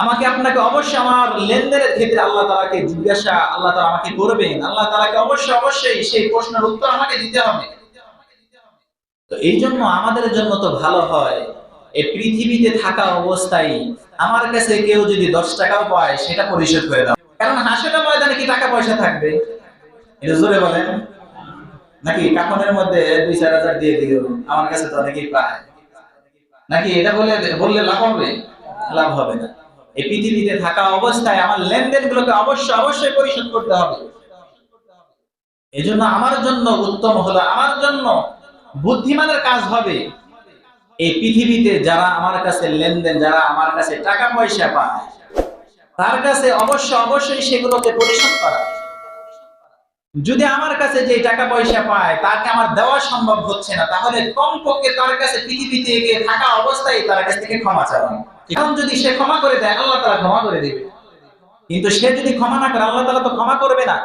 আমাকে আপনাকে অবশ্যই আমার লেনদেনের ক্ষেত্রে আল্লাহ তাআলাকে জিজ্ঞাসা আল্লাহ তাআলা আমাকে করবেন। আল্লাহ তাআলাকে অবশ্যই সেই প্রশ্নের উত্তর আমাকে দিতে হবে। তো এই জন্য আমাদের জন্য তো ভালো হয় এই পৃথিবীতে থাকা অবস্থায় আমার কাছে কেউ যদি 10 টাকাও পায় সেটা পরিশোধ করে দাও। কারণ হাসরের ময়দানে কি টাকা পয়সা থাকবে? এটা জোরে বলেন। নাকি কাফনের মধ্যে 2-4 হাজার দিয়ে দিও, আমার কাছে তো অনেকেই পায়। নাকি এটা বললে লাভ হবে? লাভ হবে না। এই পৃথিবীতে থাকা অবস্থায় আমার লেনদেনগুলোকে অবশ্যই পরিশোধ করতে হবে। এজন্য আমার জন্য উত্তম হলো, আমার জন্য বুদ্ধিমানের কাজ হবে এই পৃথিবীতে যারা আমার কাছে লেনদেন, যারা আমার কাছে টাকা পয়সা পায় তার কাছে অবশ্যই সেগুলোকে পরিশোধ করা। যদি আমার কাছে যে টাকা পয়সা পায় তাকে আমার দেওয়া সম্ভব হচ্ছে না, তাহলে কমপক্ষে তার কাছে পৃথিবীতে গিয়ে থাকা অবস্থায় তার কাছ থেকে ক্ষমা চাওয়া। এখন যদি সে ক্ষমা করে দেয় আল্লাহ তাআলা ক্ষমা করে দিবে, কিন্তু সে যদি ক্ষমা না করে আল্লাহ তাআলা তো ক্ষমা করবে না।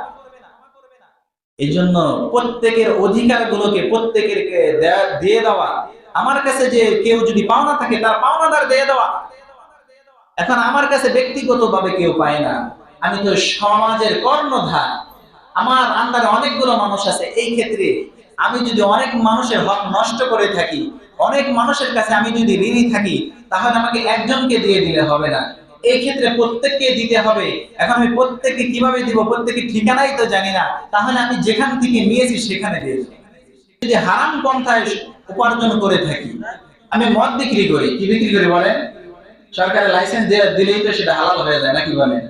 এই জন্য প্রত্যেকের অধিকারগুলোকে প্রত্যেকেরকে দিয়ে দেওয়া। আমার কাছে যে কেউ যদি পাওনা থাকে তার পাওনাদার দিয়ে দেওয়া। এখন আমার কাছে ব্যক্তিগতভাবে কেউ পায় না, আমি তো সমাজের কর্ণধার, আমার আন্ডারে অনেকগুলো মানুষ আছে। এই ক্ষেত্রে আমি যদি অনেক মানুষের হক নষ্ট করে থাকি, অনেক মানুষের কাছে আমি যদি ঋণী থাকি, তাহলে আমাকে একজনকে দিয়ে দিলে হবে না, এই ক্ষেত্রে প্রত্যেককে দিতে হবে। এখন আমি প্রত্যেককে কিভাবে দিব, প্রত্যেকের ঠিকানাই তো জানি না, তাহলে আমি যেখান থেকে নিয়েছি সেখানে দিয়ে দেব। যদি হারাম পন্থায় উপার্জন করে থাকি, আমি মদ বিক্রি করি, কি বিক্রি করি বলেন? সরকারের লাইসেন্স দিলেই তো সেটা হালাল হয়ে যায়, নাকি বলেন?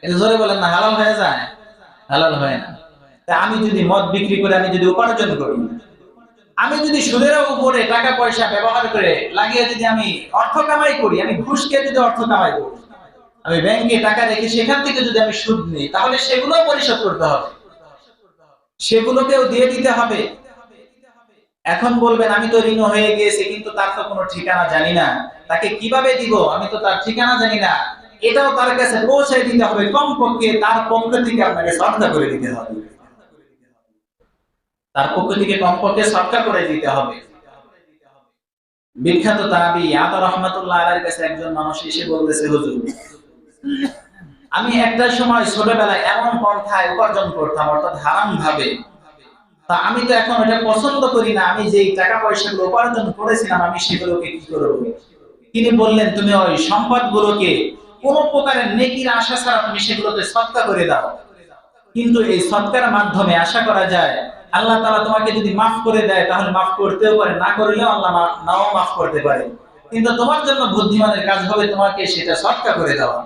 এটা জোরে বলেন না, হালাল হয়ে যায়? হালাল হয় না। তা আমি যদি মদ বিক্রি করে আমি যদি উপার্জন করি, আমি যদি সুদের উপরে টাকা পয়সা ব্যবহার করে লাগিয়ে যদি আমি অর্থ কামাই করি, আমি ঘুষ খেয়ে যদি অর্থ কামাই করি, আমি ব্যাংকে টাকা রেখে সেখান থেকে যদি আমি সুদ নিই, তাহলে সেগুলোও পরিশোধ করতে হবে, সেগুলোকেও দিয়ে দিতে হবে। এখন বলবেন আমি তো ঋণ হয়ে গিয়েছি, কিন্তু তার তো কোনো ঠিকানা জানি না, তাকে কিভাবে দিব, আমি তো তার ঠিকানা জানি না। এটাও তার কাছে পৌঁছে দিতে হবে, কমপক্ষে তার পক্ষ থেকে আপনাকে সদকা করে দিতে হবে, তার পক্ষ থেকে কমপক্ষে সদকা করে দিতে হবে। বিখ্যাত তাবী আতা রাহমাতুল্লাহ আলাইহির কাছে একজন মানুষ এসে বলতেছে, হুজুর, আমি একটা সময় ছোটবেলায় এমন পন্থায় উপার্জন করতাম, অর্থাৎ হারাম ভাবে, তা আমি তো এখন এটা পছন্দ করি না, আমি যেই টাকা পয়সাগুলো উপার্জন করেছিলাম আমি সেগুলোকে কি করব? তিনি বললেন, তুমি ওই সম্পদগুলোকে কোন প্রকারের নেকির আশা ছাড়া তুমি সেগুলোকে সদকা করে দাও। কিন্তু এই সদকার মাধ্যমে আশা করা যায় আল্লাহ তাআলা তোমাকে যদি মাফ করে দেয়, তাহলে মাফ করতেও পারে, না করলেও আল্লাহ নাও মাফ করতে পারে। কিন্তু তোমার জন্য বুদ্ধিমানের কাজ হবে তোমাকে সেটা সদকা করে দেওয়া।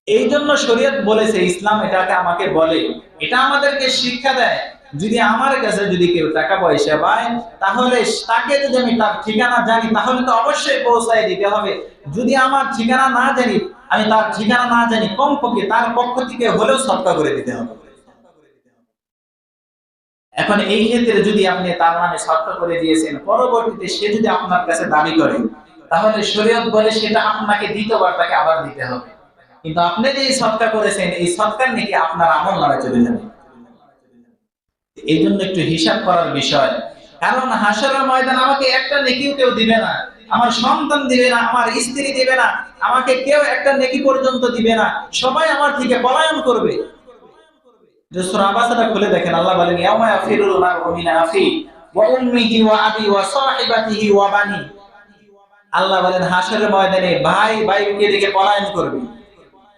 এই জন্য শরীয়ত বলেছে, ইসলাম এটাকে আমাকে বলে, এটা আমাদেরকে শিক্ষা দেয়, যদি আমার কাছে যদি কেউ টাকা পয়সা পায়, তাহলে তাকে যদি আমি তার ঠিকানা জানি, তাহলে তো অবশ্যই পৌঁছায় দিতে হবে। যদি আমার ঠিকানা না জানি, আমি তার ঠিকানা না জানি, কমপক্ষে তার পক্ষ থেকে হলেও সদকা করে দিতে হবে। এখন এই ক্ষেত্রে যদি আপনি তার নামে সদকা করে দিয়েছেন, পরবর্তীতে সে যদি আপনার কাছে দাবি করে, তাহলে শরীয়ত বলে সেটা আপনাকে দ্বিতীয়বার তাকে আবার দিতে হবে। কিন্তু আপনি যে সদকা করেছেন, এই সদকার নাকি আপনার আমল নামে চলে যাবে। এই জন্য একটু হিসাব করার বিষয়। কারণ হাসরের ময়দান আমাকে একটা নেকিও কেউ দিবে না, আমার সন্তান দিবে না, আমার স্ত্রী দিবে না, আমাকে কেউ একটা নেকি পর্যন্ত দিবে না, সবাই আমার থেকে পলায়ন করবে। যে সূরা আবাসাটা খুলে দেখেন, আল্লাহ বলেন, ইয়াউমা ইয়াফিরুল মারউ মিন আখি ওয়া উম্মিহি ওয়া আবি ওয়া সাহিবাতিহি ওয়া বানি। আল্লাহ বলেন হাসরের ময়দানে ভাই ভাইকে দেখে পলায়ন করবে,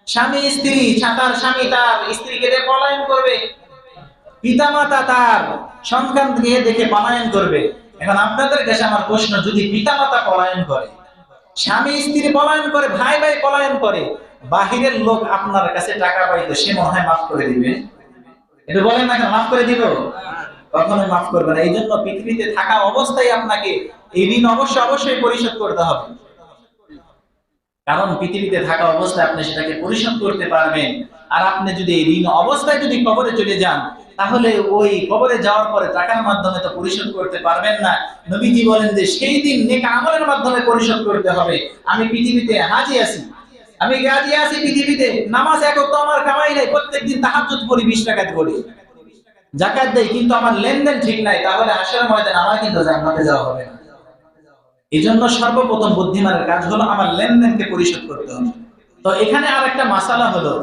স্বামী স্ত্রী তার স্বামী তার স্ত্রীকে দেখে পলায়ন করবে, পিতামাতা তার সন্তানকে দেখে পলায়ন করবে। এখন আপনাদের কাছে আমার প্রশ্ন, যদি পিতামাতা পলায়ন করে, স্বামী স্ত্রী পলায়ন করে, ভাই ভাই পলায়ন করে, বাহিরের লোক আপনার কাছে টাকা পাইতো, সে মনে হয় মাফ করে দিবে? এটা বলেন না, মাফ করে দিব? কখনোই মাফ করবে না। এই জন্য পৃথিবীতে থাকা অবস্থায় আপনাকে এই ঋণ অবশ্যই পরিশোধ করতে হবে। কারণ পৃথিবীতে থাকা অবস্থায় আপনি সেটাকে পরিশোধ করতে পারবেন। আর আপনি যদি এই ঋণ অবস্থায় যদি কবরে চলে যান, তাহলে ওই কবরে যাওয়ার পরে টাকার মাধ্যমে তো পরিশোধ করতে পারবেন না। নবীজি বলেন যে সেই দিন নেক আমলের মাধ্যমে পরিশোধ করতে হবে। আমি পৃথিবীতে হাজি আছি, আমি গাজী আছি পৃথিবীতে, নামাজ এক ওয়াক্ত আমার কামাই নাই, প্রত্যেকদিন তাহাজ্জুদ পড়ি, 20 রাকাত পড়ি, যাকাত দেই, কিন্তু আমার লেনদেন ঠিক নাই, তাহলে হাসরের ময়দানে আমার কিন্তু জান্নাতে যাওয়া হবে না। এই জন্য সর্বপ্রথম বুদ্ধিমানের কাজ হলো আমার লেনদেনকে পরিশোধ করতে হবে। তো এখানে আর একটা মাসালা হলো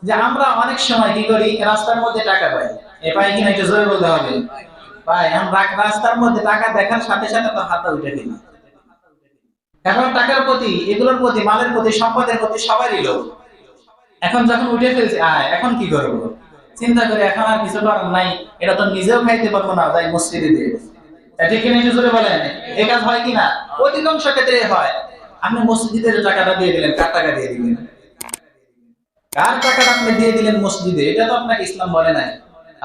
যে আমরা অনেক সময় কি করি, রাস্তার মধ্যে টাকা পাই, এ পাই কিনা একটু জোরে বলতে হবে, পাই। আমরা রাস্তার মধ্যে টাকা দেখার সাথে সাথে তো হাতটা উঠে ফেলি। এখন টাকার প্রতি, এগুলোর প্রতি, মালের প্রতি, সম্পদের প্রতি সবারই লোভ। এখন যখন উঠে ফেলছি, এখন কি করবো, চিন্তা করে এখন আর কিছু করার নাই, এটা তো নিজেও খাইতে পারবো না, যাই মসজিদে দিয়ে। ঠিক কিনা একটু জোরে বলেন, এই কাজ হয় কিনা? অধিকাংশ ক্ষেত্রে হয়। আপনি মসজিদে যে টাকাটা দিয়ে দিলেন, কার টাকা দিয়ে দিলেন? কার টাকাটা আপনি দিয়ে দিলেন মসজিদে? এটা তো আপনাকে ইসলাম বলে নাই।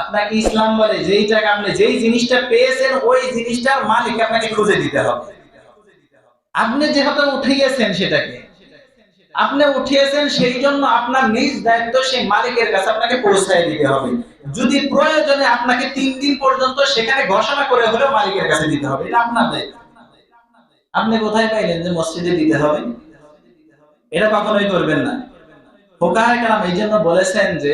আপনাকে ইসলাম বলে যেই টাকা আপনি যেই জিনিসটা পেয়েছেন ওই জিনিসটার মালিক আপনাকে খুঁজে দিতে হবে। আপনি যেহেতু উঠিয়েছেন সেটাকে, আপনি উঠিয়েছেন সেই জন্য আপনার নিজ দায়িত্ব সেই মালিকের কাছে আপনাকে পৌঁছায় দিতে হবে। যদি প্রয়োজনে আপনাকে 3 দিন পর্যন্ত সেখানে ঘোষণা করে হলেও মালিকের কাছে দিতে হবে, এটা আপনার দায়িত্ব। আপনি কোথায় পাইলেন যে মসজিদে দিতে হবে? এটা কখনোই করবেন না। ফুকাহায়ে কেরাম এই জন্য বলেছেন যে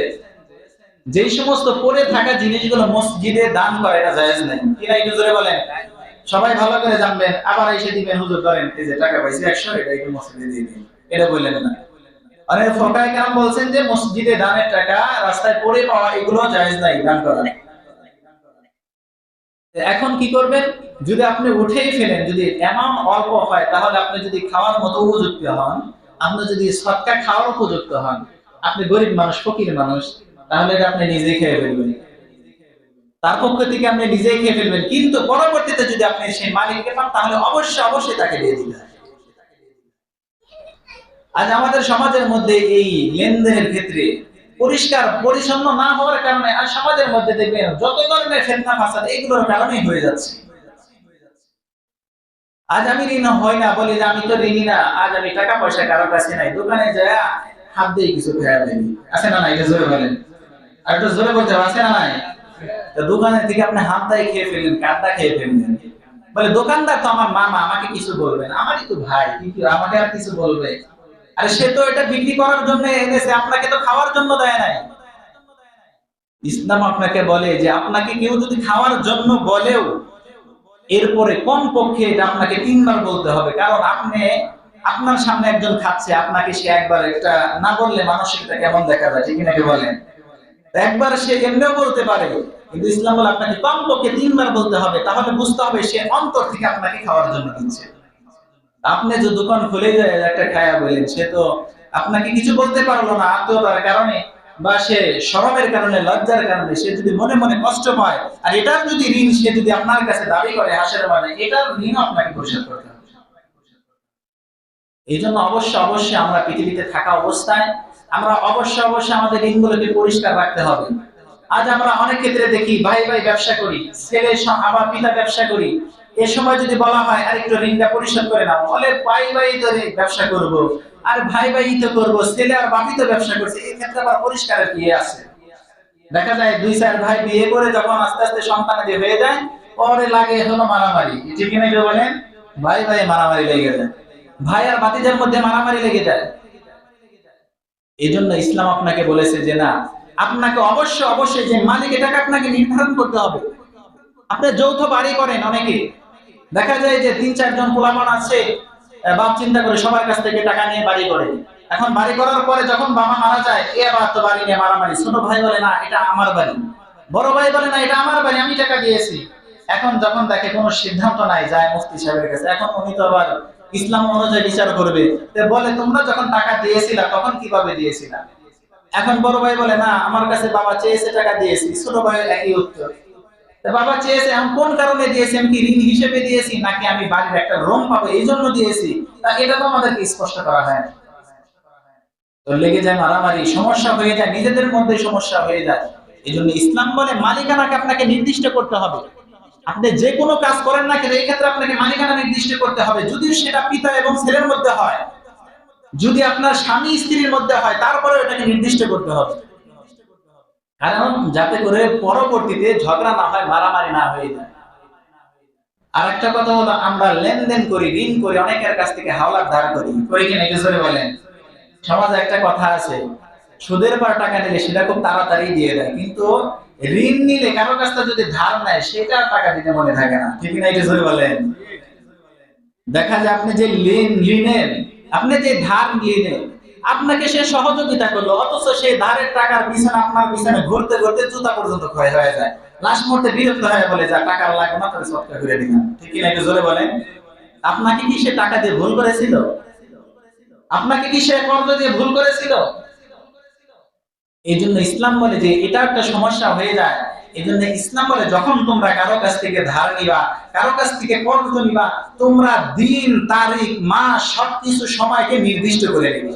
যেই সমস্ত পড়ে থাকা জিনিসগুলো মসজিদে দান করা এটা জায়েজ নাই। কিনা একটু জোরে বলেন, সবাই ভালো করে জানবেন, আবার এসে দিবেন হুজুর করেন, এই যে টাকা পাইছি 100, এটা একটু মসজিদে দিয়ে দিন, এটা বললেন না। অনেক ফুকাহায়ে কেরাম বলছেন যে মসজিদে দানের টাকা রাস্তায় পড়ে পাওয়া এগুলো জায়েজ নাই দান করা। এখন কি করবেন? যদি আপনি উঠেই ফেলেন, যদি এমন অল্প হয়, তাহলে আপনি যদি খাওয়ার মতো উপযুক্ত হন, আপনি যদি সদকা খাওয়ার উপযুক্ত হন, আপনি গরিব মানুষ, ফকির মানুষ, তাহলে এটা আপনি নিজেই খেয়ে ফেলবেন, তার পক্ষ থেকে আপনি নিজেই খেয়ে ফেলবেন। কিন্তু পরবর্তীতে যদি আপনি সেই মালিককে পান, তাহলে অবশ্যই অবশ্যই তাকে দিয়ে দিতে হবে। আজ আমাদের সমাজের মধ্যে এই লেনদেনের ক্ষেত্রে পরিষ্কার পরিচ্ছন্ন না হওয়ার কারণে আর সমাজের মধ্যে দেখবেন যত ধরনের ফিতনা ফাসাদ এগুলোর কারণেই হয়ে যাচ্ছে। আজ আমি ঋণ হয় না বলি যে আমি তো ঋণী না, আজ আমি টাকা পয়সা কারো কাছে নাই, দোকানে যায় হাত দিয়ে কিছু খেয়ে ফেলি, আছে না নাই? এটা জোরে বলেন, আর একটু জোরে বলতে হবে, আছে না নাই? দোকানের থেকে আপনি হাত দিয়ে খেয়ে ফেললেন, কাঁদটা খেয়ে ফেললেন, বলে দোকানদার তো আমার মামা, আমাকে কিছু বলবেন, আমারই তো ভাই, কিন্তু আমাকে আর কিছু বলবে? আরে সে তো এটা বিক্রি করার জন্য এনেছে, আপনাকে তো খাওয়ার জন্য দেয় নাই। ইসলাম আপনাকে বলে যে আপনাকে কেউ যদি খাওয়ার জন্য বলেও এরপরে কম পক্ষে এটা আপনাকে 3 বার বলতে হবে, কারণ আপনি আপনার সামনে একজন খাচ্ছে, আপনাকে সে একবার একটা না বললে মানসিকতা কেমন দেখা যায়, ঠিক নাকি বলেন? একবার সে এমনিও বলতে পারে, কিন্তু ইসলাম বলে আপনাকে কমপক্ষে 3 বার বলতে হবে, তাহলে বুঝতে হবে সে অন্তর থেকে আপনাকে খাওয়ার জন্য দিচ্ছে। আপনি যে দোকান খুলে যায় একটা খায়া বলেন, সে তো আপনাকে কিছু বলতে পারলো না আত্মীয়তার কারণে বা সে শরমের কারণে, লজ্জার কারণে, সে যদি মনে মনে কষ্ট পায়, আর এটার যদি ঋণ সে যদি আপনার কাছে দাবি করে হাসের মানে, এটার ঋণ আপনাকে পরিশোধ করতে হবে। এই জন্য অবশ্যই অবশ্যই আমরা পৃথিবীতে থাকা অবস্থায় আমরা অবশ্যই অবশ্যই আমাদের ঋণগুলোকে পরিষ্কার রাখতে হবে। আজ আমরা অনেক ক্ষেত্রে দেখি ভাই ভাই ব্যবসা করি, ছেলে আবার পিতা ব্যবসা করি, এ সময় যদি বলা হয় আর একটু ঋণটা পরিশোধ করে নাও, বলে ভাই ভাই তো ব্যবসা করব, আর ভাই ভাই তো করবো, ছেলে আর বাপি তো ব্যবসা করছে, এই ক্ষেত্রে আবার পরিষ্কারের কি আছে? দেখা যায় 2-4 ভাই বিয়ে করে যখন আস্তে আস্তে সন্তান হয়ে যায়, পরে লাগে হলো মারামারি, ঠিক কিনা কেউ বলেন? ভাই ভাই মারামারি লেগে যায়, ভাই আর ভাতিজার মধ্যে মারামারি লেগে যায়। এই জন্য ইসলাম আপনাকে বলেছে যে না, আপনাকে অবশ্যই অবশ্যই যে মালিক এটাকে আপনাকে নির্ধারণ করতে হবে। আপনি যৌথ বাড়ি করেন, অনেকে দেখা যায় যে 3-4 জন পোলাপান আছে, বাপ চিন্তা করে সবার কাছ থেকে টাকা নিয়ে বাড়ি করে। এখন বাড়ি করার পরে যখন বাবা মারা যায়, এবার তো বাড়ি নিয়ে মারামারি, ছোট ভাই বলে না এটা আমার বাড়ি, বড় ভাই বলে না এটা আমার বাড়ি, আমি টাকা দিয়েছি। এখন যখন দেখে কোনো সিদ্ধান্ত নাই, যায় মুফতি সাহেবের কাছে, এখন উনি তো আবার ইসলাম অনুযায়ী বিচার করবে, বলে তোমরা যখন টাকা দিয়েছিলা তখন কিভাবে দিয়েছিলা? এখন বড় ভাই বলে না আমার কাছে বাবা চেয়েছে টাকা দিয়েছি, ছোট ভাই একই উত্তর। বাবা চেয়েছে, আমি কোন কারণে দিয়েছি, আমি কি ঋণ হিসেবে দিয়েছি নাকি আমি বাড়ির একটা রুম পাবো এই জন্য দিয়েছি? তা এটা তো আমাদেরকে স্পষ্ট করা হয় না। তো লেগে যায় মারামারি, সমস্যা হয়ে যায়, নিজেদের মধ্যে সমস্যা হয়ে যায়। এই জন্য ইসলাম বলে মালিকানাকে আপনাকে নির্দিষ্ট করতে হবে। আপনি যে কোনো কাজ করেন না কেন, এই ক্ষেত্রে আপনাকে মালিকানা নির্দিষ্ট করতে হবে। যদি সেটা পিতা এবং ছেলের মধ্যে হয়, যদি আপনার স্বামী স্ত্রীর মধ্যে হয়, তারপরে এটাকে নির্দিষ্ট করতে হবে, কারণ যাতে করে পরবর্তীতে ঝগড়া না হয়, মারামারি না হয়ে যায়। আর একটা কথা হলো, আমরা লেনদেন করি, ঋণ করি, অনেকের কাছ থেকে হাওলাত ধার করি, করি কিনা একটু জোরে বলেন। সমাজে একটা কথা আছে, সুদের পর টাকা নিলে সেটা খুব তাড়াতাড়ি দিয়ে দেয়, কিন্তু ঋণ নিলে কারো কাছ থেকে যদি ধার নেয় সেটা টাকা দিতে মনে থাকে না, ঠিক না? একটু জোরে বলেন। দেখা যায় আপনি যে ঋণ নিলেন, আপনি যে ধার নিলেন, আপনাকে সে সহযোগিতা করলো, অথচ সেই ধারের টাকার পিছনে আপনার পিছনে ঘুরতে ঘুরতে জুতা পর্যন্ত ক্ষয় হয়ে যায়। লাস্ট মুহূর্তে বিরক্ত হয়ে বলে যা টাকা লাগবে না, তাহলে সৎকার করে দিলাম। ঠিক কিনা একটু জোরে বলেন। আপনাকে কি সে টাকা দিয়ে ভুল করেছিল? আপনাকে কি সে কর্জ দিয়ে ভুল করেছিল? এই জন্য ইসলাম বলে যে এটা একটা সমস্যা হয়ে যায়। এই জন্য ইসলাম বলে যখন তোমরা কারো কাছ থেকে ধার নিবা, কারো কাছ থেকে কর্জ নিবা, তোমরা দিন, তারিখ, মাস সবকিছু সময়কে নির্দিষ্ট করে নিবে।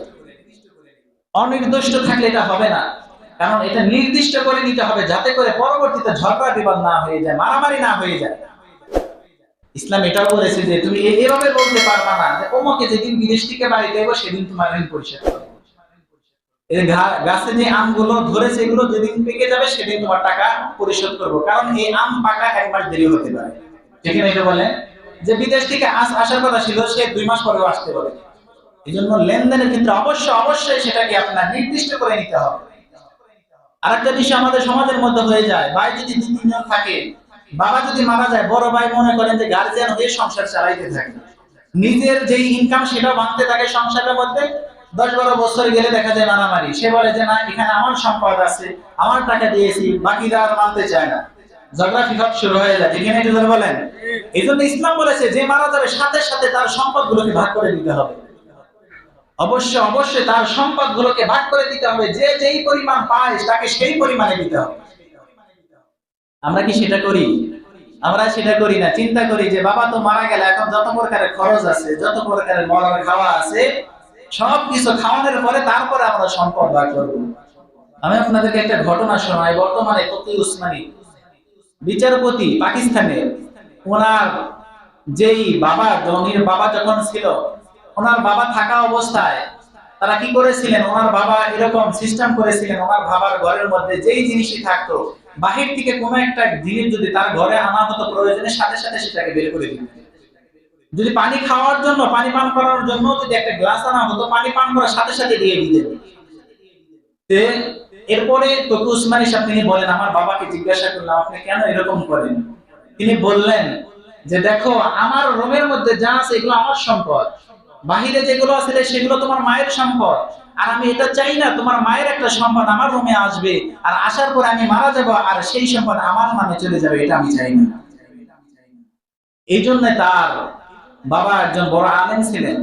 অনির্দিষ্ট থাকলে এটা হবে না। কারণ এটা নির্দিষ্ট করে নিতে হবে, যাতে করে পরবর্তীতে ঝগড়া বিবাদ না হয়ে যায়, মারামারি না হয়ে যায়। ইসলাম এটাও বলেছে যে তুমি এভাবে বলতে পারবা না যে ওমকে যেদিন বিদেশ থেকে বাড়িতে এবো সেদিন তোমার ঋণ পরিশোধ করবো। এই গাছে যে আমগুলো ধরেছে এগুলো যেদিন পেকে যাবে সেদিন তোমার টাকা পরিশোধ করবো, কারণ এই আম পাকা 1 মাস দেরি হতে পারে। ঠিক না? এটা বলে যে বিদেশ থেকে আসার কথা ছিল, সে 2 মাস পরেও আসতে পারে। এই জন্য লেনদেনের ক্ষেত্রে অবশ্যই সেটাকে আপনার নির্দিষ্ট করে নিতে হবে। আরেকটা বিষয় আমাদের সমাজের মধ্যে হয়ে যায়, ভাই যদি 2-3 জন থাকে, বাবা যদি মারা যায়, বড় ভাই মনে করেন যে গার্জিয়ান হয়ে সংসার চালাইতে থাকে, নিজের যেই ইনকাম সেটাও ভাঙতে থাকে সংসারের মধ্যে। 10-12 বছর গেলে দেখা যায় মারামারি। সে বলে যে না, এখানে আমার সম্পদ আছে, আমার টাকা দিয়েছি, বাকিরা আর মানতে চায় না, ঝগড়া বিবাদ শুরু হয়ে যায়। এখানে একটু বলেন। এই জন্য ইসলাম বলেছে যে মারা যাবে সাথে সাথে তার সম্পদগুলোকে ভাগ করে দিতে হবে। অবশ্যই তার সম্পদগুলোকে ভাগ করে দিতে হবে, যে যেই পরিমাণ পায় তাকে সেই পরিমাণে দিতে হবে। আমরা কি সেটা করি? আমরা সেটা করি না। চিন্তা করি যে বাবা তো মারা গেল, এখন যত প্রকারের খরচ আছে, যত প্রকারের মরার খাওয়া আছে, সবকিছু খাওয়ানোর পরে তারপরে আমরা সম্পদ ভাগ করব। আমি আপনাদেরকে একটা ঘটনা শোনাই। বর্তমানে তকি উসমানী বিচারপতি পাকিস্তানের, ওনার যেই বাবা, জমির বাবা যখন ছিল, ওনার বাবা থাকা অবস্থায় তারা কি করেছিলেন, ওনার বাবা এরকম সিস্টেম করেছিলেন, ওনার বাবার ঘরের মধ্যে যেই জিনিসই থাকতো, বাহির থেকে কোনো একটা জিনিস যদি তার ঘরে আনা হতো প্রয়োজনে, সাথে সাথে সেটাকে বের করে দিতেন। যদি পানি খাওয়ার জন্য, পানি পান করার জন্য যদি একটা গ্লাস আনা হতো, পানি পান করার সাথে সাথে দিয়ে দিতেন। এরপরে তকি উসমানী সাহেব তিনি বলেন, আমার বাবাকে জিজ্ঞাসা করলাম আপনি কেন এরকম করেন? তিনি বললেন যে দেখো, আমার রুমের মধ্যে যা আছে এগুলো আমার সম্পদ, বাহিরে যেগুলো আছে সেগুলো তোমার মায়ের সম্পদ। আর আমি এটা চাই না তোমার মায়ের একটা সম্পদ আমার রুমে আসবে, আর আসার পর আমি মারা যাব আর সেই সম্পদ আমার নামে চলে যাবে, এটা আমি চাই না। এই জন্য তার বাবা একজন বড় আলেম ছিলেন,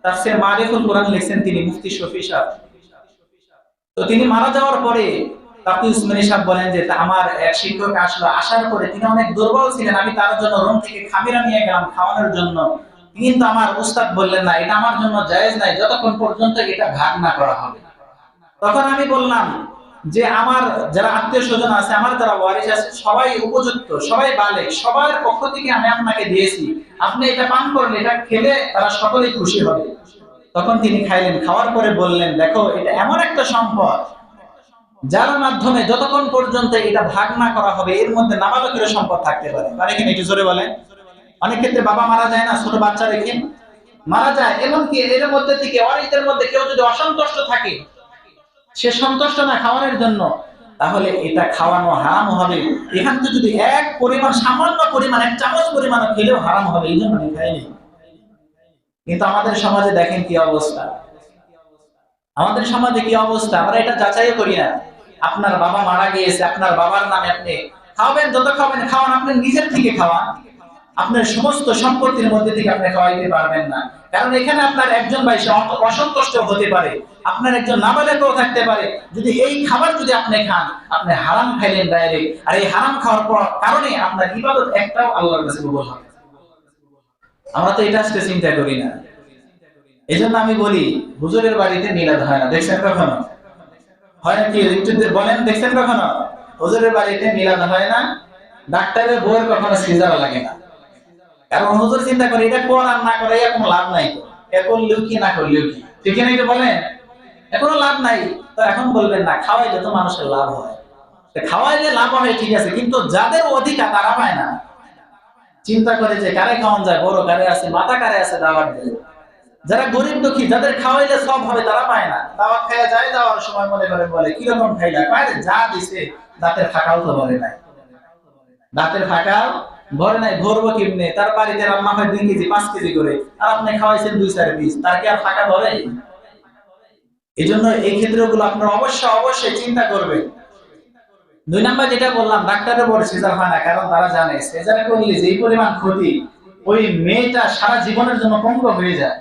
তাফসীর মারিফুল কোরআন লিখছেন তিনি, মুফতি শফি সাহেব। তো তিনি মারা যাওয়ার পরে তাকি উসমানী সাহেব বলেন যে আমার এক শিক্ষক আসলো, আসার পরে তিনি অনেক দুর্বল ছিলেন, আমি তার জন্য রুম থেকে খামিরা নিয়ে গেলাম খাওয়ানোর জন্য, কিন্তু আমার উস্তাদ বললেন না, এটা আমার জন্য জায়েজ নাই যতক্ষণ পর্যন্ত এটা ভাগ না করা হবে। তখন আমি বললাম যে আমার যারা আত্মীয় স্বজন আছে, আমার যারা ওয়ারিস আছে, সবাই উপযুক্ত, সবাই বালেগ, সবার পক্ষ থেকে আমি আপনাকে দিয়েছি, আপনি এটা পান করলে, এটা খেলে তারা সকলেই খুশি হবে। তখন তিনি খাইলেন, খাওয়ার পরে বললেন দেখো, এটা এমন একটা সম্পদ যার মাধ্যমে যতক্ষণ পর্যন্ত এটা ভাগ না করা হবে এর মধ্যে নাবালকের সম্পদ থাকতে পারে। মানে কি একটু জোরে বলেন। অনেক ক্ষেত্রে বাবা মারা যায় না, ছোট বাচ্চা রেখে মারা যায়, এমনকি এর মধ্যে থেকে ওয়ারিসদের মধ্যে কেউ যদি অসন্তুষ্ট থাকে, সে সন্তুষ্ট না খাওয়ানোর জন্য, তাহলে এটা খাওয়ানো হারাম হবে। এখান থেকে যদি এক পরিমাণ, সামান্য পরিমাণ, 1 চামচ পরিমাণ খেলেও হারাম হবে, এই জন্য আমি খাইনি। কিন্তু আমাদের সমাজে দেখেন কি অবস্থা, আমাদের সমাজে কি অবস্থা, আমরা এটা যাচাই করি না। আপনার বাবা মারা গিয়েছে, আপনার বাবার নামে আপনি খাওয়াবেন, যত খাবেন খাওয়ান, আপনি নিজের থেকে খাওয়ান, আপনার সমস্ত সম্পত্তির মধ্যে থেকে আপনি খাওয়াইতে পারবেন না। কারণ এখানে আপনার একজন ভাই অসন্তুষ্ট হতে পারে, আপনার একজন নাবালেগও থাকতে পারে। যদি এই খাবার যদি আপনি খান, আপনি হারাম খাইলেন ডাইরেক্ট, আর এই হারাম খাওয়ার পর কারণে আপনার ইবাদত একটাও আল্লাহর কাছে কবুল হবে। আমরা তো এটা আজকে চিন্তা করি না। এই জন্য আমি বলি, হুজুরের বাড়িতে মিলাদ হয় না, দেখছেন কখনো? হয় নাকি একটু বলেন, দেখছেন কখনো? হুজুরের বাড়িতে মিলাদ হয় না, ডাক্তারের বউয়ের কখনো সিজার লাগে না। কারণ হুজুর চিন্তা করে এটা করার না করে কোনো লাভ নাই, তো এ করলেও কি না করলেও কি, ঠিক না? এটা বলেন এখনো লাভ নাই, তো এখন বলবেন না খাওয়াইলে তো মানুষের লাভ হয়। খাওয়াইলে লাভ হয় ঠিক আছে, কিন্তু যাদের অধিকার তারা পায় না। চিন্তা করে যে কারে খাওয়ান যায়, বড় কারে আছে, মাথা কারে আছে, দাওয়াত দেয়। যারা গরিব দুঃখী, যাদের খাওয়াইলে সব হবে, তারা পায় না। দাওয়াত খাইয়া যায়, যাওয়ার সময় মনে করে বলে কিরকম খাইলা, যা দিছে দাঁতের থাকাও তো বলে নাই। দাঁতের ফাঁকা ভরে নাই, ভরবো কেমনে? তার বাড়িতে রান্না হয় 2 কেজি 5 কেজি করে, আর আপনি খাওয়াইছেন 2-4 পিস, তার কি আর ফাঁকা ধরে? এই জন্য এই ক্ষেত্রগুলো আপনারা অবশ্যই চিন্তা করবেন। 2 নাম্বার যেটা বললাম, ডাক্তারের বলে সিজার হয় না, কারণ তারা জানে সিজার করলে যে পরিমাণ ক্ষতি, ওই মেয়েটা সারা জীবনের জন্য পঙ্গু হয়ে যায়।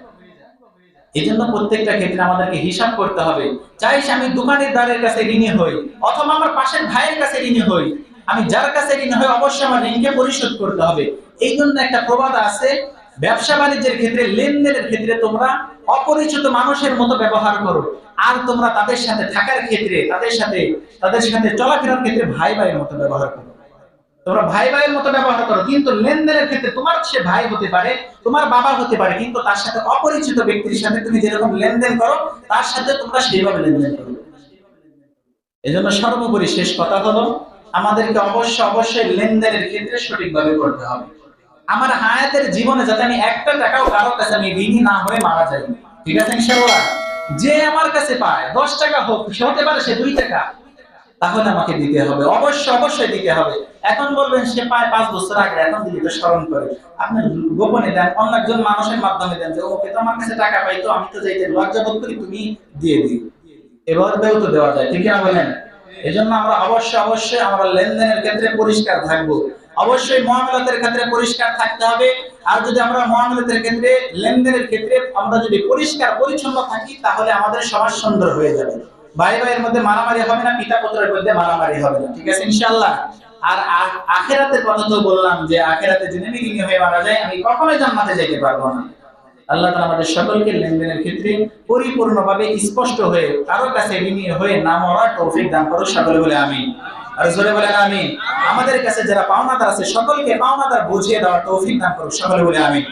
এই জন্য প্রত্যেকটা ক্ষেত্রে আমাদেরকে হিসাব করতে হবে। চাই আমি দোকানের দ্বারের কাছে ঋণী হই, অথবা আমার পাশের ভাইয়ের কাছে ঋণী হই, আমি যার কাছে ঋণী হই অবশ্যই আমার ঋণকে পরিশোধ করতে হবে। এই জন্য একটা প্রবাদ আছে, ব্যবসা বাণিজ্যের ক্ষেত্রে, লেনদেনের ক্ষেত্রে তোমরা অপরিচিত মানুষের মতো ব্যবহার করো, আর তোমরা তাদের সাথে থাকার ক্ষেত্রে, তাদের সাথে চলাফেরার ক্ষেত্রে ভাই ভাইয়ের মতো ব্যবহার করো। তোমরা ভাই ভাইয়ের মতো ব্যবহার করো, কিন্তু লেনদেনের ক্ষেত্রে তোমার সে ভাই হতে পারে, তোমার বাবা হতে পারে, কিন্তু তার সাথে অপরিচিত ব্যক্তির সাথে তুমি যেরকম লেনদেন করো, তার সাথে তোমরা সেইভাবে লেনদেন করো। এজন্য সর্বোপরি শেষ কথা হলো, আমাদেরকে অবশ্যই লেনদেনের ক্ষেত্রে সঠিকভাবে করতে হবে। আমার হায়াতের জীবনে যাতে আমি একটা টাকাও কারো কাছে আমি ঋণী না হয়ে মারা যাই। ঠিক আছে ইনশাআল্লাহ? যে আমার কাছে পায় 10 টাকা হোক, সে হতে পারে সে 2 টাকা, তাহলে আমাকে দিতে হবে, অবশ্যই দিতে হবে। এখন বলবেন সে পায় 5 বছর আগে, এখন দিলে তো স্মরণ করে। আপনি গোপনে দেন, অন্য একজন মানুষের মাধ্যমে দেন, যে ওকে তো আমার কাছে টাকা পাইতো, আমি তো যাইতে লজ্জা বোধ করি, তুমি দিয়ে দিও। এভাবেও তো দেওয়া যায়, ঠিক না বলেন? এজন্য আমরা অবশ্যই আমরা লেনদেনের ক্ষেত্রে পরিষ্কার থাকবো। অবশ্যই মুআমালাতের ক্ষেত্রে পরিষ্কার থাকতে হবে। আর যদি আমরা মুআমালাতের ক্ষেত্রে, লেনদেনের ক্ষেত্রে আমরা যদি পরিষ্কার পরিচ্ছন্ন থাকি, তাহলে আমাদের সমাজ সুন্দর হয়ে যাবে। ভাই ভাইয়ের মধ্যে মারামারি হবে না, পিতা পুত্রের মধ্যে মারামারি হবে না। ঠিক আছে ইনশাআল্লাহ? আর আখিরাতের কথা তো বললাম, যে আখিরাতে যদি আমি ঋণী হয়ে মারা যাই, আমি কখনোই জান্নাতে যেতে পারবো না। আল্লাহ তাআলা আমাদের সকলকে লেনদেনের ক্ষেত্রে পরিপূর্ণভাবে স্পষ্ট হয়ে কারো কাছে ঋণী হয়ে না মরার তৌফিক দান করুন। সকলে বলে আমিন। আর জোরে বলেন আমিন। আমাদের কাছে যারা পাওনাদার আছে, সকলকে পাওনাদার বুঝিয়ে দেওয়ার তৌফিক দান করুন। সকলে বলে আমিন।